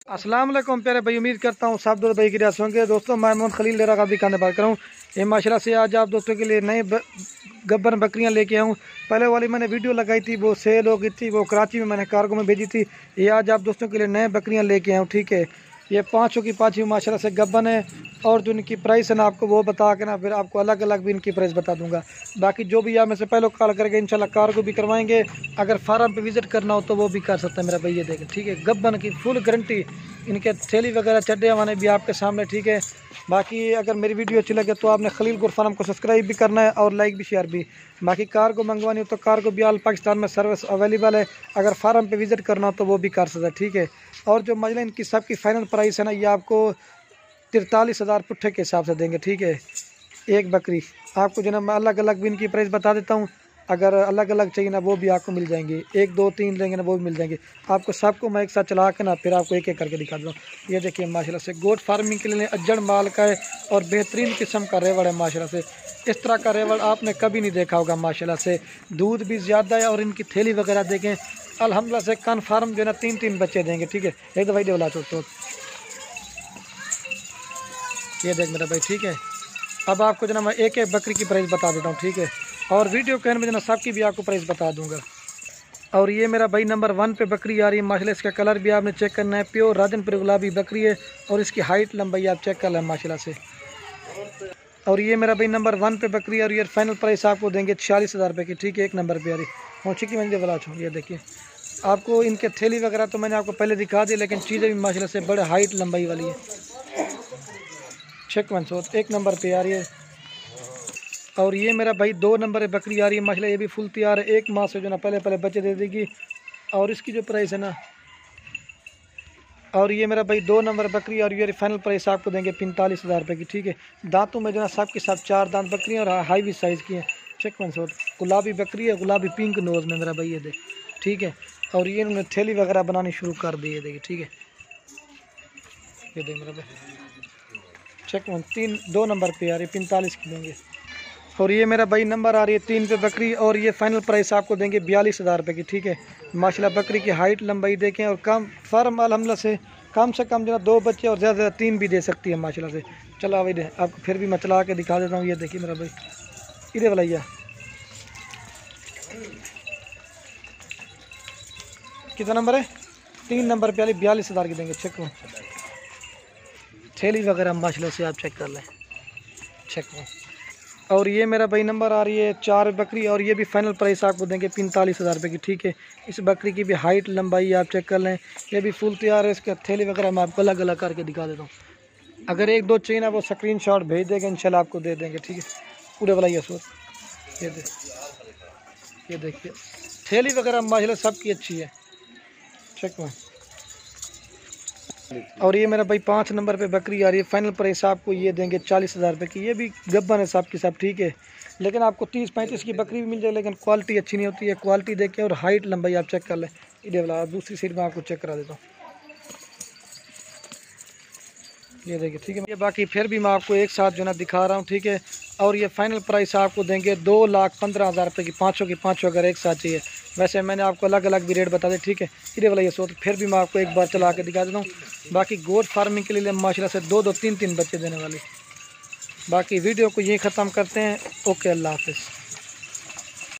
अस्सलाम वालेकुम प्यारे भाई, उम्मीद करता हूँ सब दोस्त भाई की रियासत होंगे। दोस्तों मैं मोहम्मद खलील डेरा गाजी खान बात करूँ। ये माशाल्लाह से आज आप दोस्तों के लिए नए गब्बर बकरियाँ लेके आऊँ। पहले वाली मैंने वीडियो लगाई थी, वो सेल हो गई थी, वो कराची में मैंने कार्गो में भेजी थी। ये आज आप दोस्तों के लिए नए बकरियाँ लेके आऊँ, ठीक है। ये पाँचों की पाँचों माशाल्लाह से गब्बन है और जो इनकी प्राइस है ना आपको वो बता के ना फिर आपको अलग अलग भी इनकी प्राइस बता दूंगा। बाकी जो भी आप में से पहले कॉल करके इंशाल्लाह कार्गो भी करवाएंगे। अगर फार्म पे विज़िट करना हो तो वो भी कर सकते हैं मेरा भाई। ये देखें, ठीक है, गब्बन की फुल गारंटी, इनके थैली वगैरह चड्डे हमारे भी आपके सामने, ठीक है। बाकी अगर मेरी वीडियो अच्छी लगे तो आपने खलील गुर फार्म को सब्सक्राइब भी करना है और लाइक भी शेयर भी। बाकी कार्गो मंगवानी हो तो कार्गो भी ऑल पाकिस्तान में सर्विस अवेलेबल है। अगर फार्म पे विज़िट करना हो तो वो भी कर सकते हैं, ठीक है। और जो मजला इनकी सबकी फाइनल प्राइस है ना, ये आपको 43,000 पुट्ठे के हिसाब से देंगे, ठीक है। एक बकरी आपको जो ना मैं अलग अलग भी इनकी प्राइस बता देता हूँ। अगर अलग अलग चाहिए ना वो भी आपको मिल जाएंगे, 1 2 3 लेंगे ना वो भी मिल जाएंगे आपको। सबको मैं एक साथ चला के ना फिर आपको एक एक करके दिखा दूँ। ये देखिए माशाल्लाह से गोट फार्मिंग के लिए अज्जड़ माल का है और बेहतरीन किस्म का रेवड़ है माशाल्लाह से। इस तरह का रेवड़ आपने कभी नहीं देखा होगा माशाल्लाह से। दूध भी ज़्यादा है और इनकी थैली वगैरह देखें अल्हम्दुलिल्लाह से। कन्फर्म जो ना 3 बच्चे देंगे, ठीक है। एक दवाई देवला तो ये देख मेरा भाई, ठीक है। अब आपको जो ना मैं एक एक बकरी की प्राइस बता देता हूँ, ठीक है। और वीडियो के एंड में जो ना सबकी भी आपको प्राइस बता दूंगा। और ये मेरा भाई नंबर 1 पे बकरी आ रही है माशाल्लाह। इसका कलर भी आपने चेक करना है, प्योर राजनपुर गुलाबी बकरी है और इसकी हाइट लंबाई आप चेक कर लें माशाल्लाह से। और ये मेरा भाई नंबर 1 पे बकरी है और ये फाइनल प्राइस आपको देंगे 46,000 रुपये की, ठीक है। एक नंबर पे आ रही और चिकी मंदिर वाला छूँ। ये देखिए आपको इनके थैली वगैरह तो मैंने आपको पहले दिखा दी, लेकिन चीज़ें भी माशाल्लाह से बड़े हाइट लंबाई वाली है। चेक 100 एक नंबर पे आ रही है। और ये मेरा भाई 2 नंबर बकरी आ रही है माशाल्लाह। ये भी फुल तैयार है, 1 माह से जो ना पहले बच्चे दे देगी। और इसकी जो प्राइस है ना, और ये मेरा भाई 2 नंबर बकरी और ये फाइनल प्राइस आपको देंगे 45,000 रुपये की, ठीक है। दांतों में जो ना सब के साथ 4 दांत बकरी और हाईवी साइज़ की है। चेक 100 गुलाबी बकरी है, गुलाबी पिंक नोज़ में मेरा भाई, ये देख, ठीक है। और ये इन्होंने थैली वगैरह बनानी शुरू कर दी है, देखिए, ठीक है। ये देख मेरा भाई, चेक 2 नंबर पे आ रही है, 45 की देंगे। और ये मेरा भाई नंबर आ रही है 3 पे बकरी और ये फाइनल प्राइस आपको देंगे 42,000 रुपये की, ठीक है। माशाल्लाह बकरी की हाइट लंबाई देखें और कम फार्म अल्हम्दुलिल्लाह से कम जो ना 2 बच्चे और ज़्यादा 3 भी दे सकती है माशाल्लाह से। चला भाई दे आपको फिर भी मैं चला के दिखा देता हूँ। ये देखिए मेरा भाई, इधर वाला कितना नंबर है, 3 नंबर पे 42,000 की देंगे। चेक थैली वगैरह माशाल्लाह से आप चेक कर लें, चेक। और ये मेरा भाई नंबर आ रही है 4 बकरी और ये भी फाइनल प्राइस आपको देंगे 45,000 रुपये की, ठीक है। इस बकरी की भी हाइट लंबाई आप चेक कर लें, ये भी फुल तैयार है। इसके थैली वगैरह मैं आपको अलग अलग करके दिखा देता हूँ। अगर 1 2 चाहिए ना वो स्क्रीनशॉट भेज देंगे, इंशाल्लाह आपको दे देंगे, ठीक है। पूरे वाला ये सोच, ये देखिए थैली वगैरह माशाल्लाह सबकी अच्छी है, चेक में। और ये मेरा भाई 5 नंबर पे बकरी आ रही है, फाइनल प्राइस आपको ये देंगे 40,000 रुपये की। ये भी गब्बन है सब की सब, ठीक है। लेकिन आपको 30-35 की बकरी भी मिल जाए, लेकिन क्वालिटी अच्छी नहीं होती है। क्वालिटी देख के और हाइट लंबाई आप चेक कर लें। इधर वाला दूसरी साइड में आपको चेक करा देता हूँ, ये देखिए, ठीक है। ये बाकी फिर भी मैं आपको एक साथ जो ना दिखा रहा हूँ, ठीक है। और ये फाइनल प्राइस आपको देंगे 2,15,000 रुपये की, पाँचों की पाँचों अगर एक साथ चाहिए। वैसे मैंने आपको अलग अलग भी रेट बता दें, ठीक है। इधर वाला ये सोच फिर भी मैं आपको एक बार चला के दिखा देता हूँ। बाकी गोट फार्मिंग के लिए माशाल्लाह से 2 2 3 3 बच्चे देने वाले। बाकी वीडियो को यहीं ख़त्म करते हैं। ओके, अल्लाह हाफ़िज़।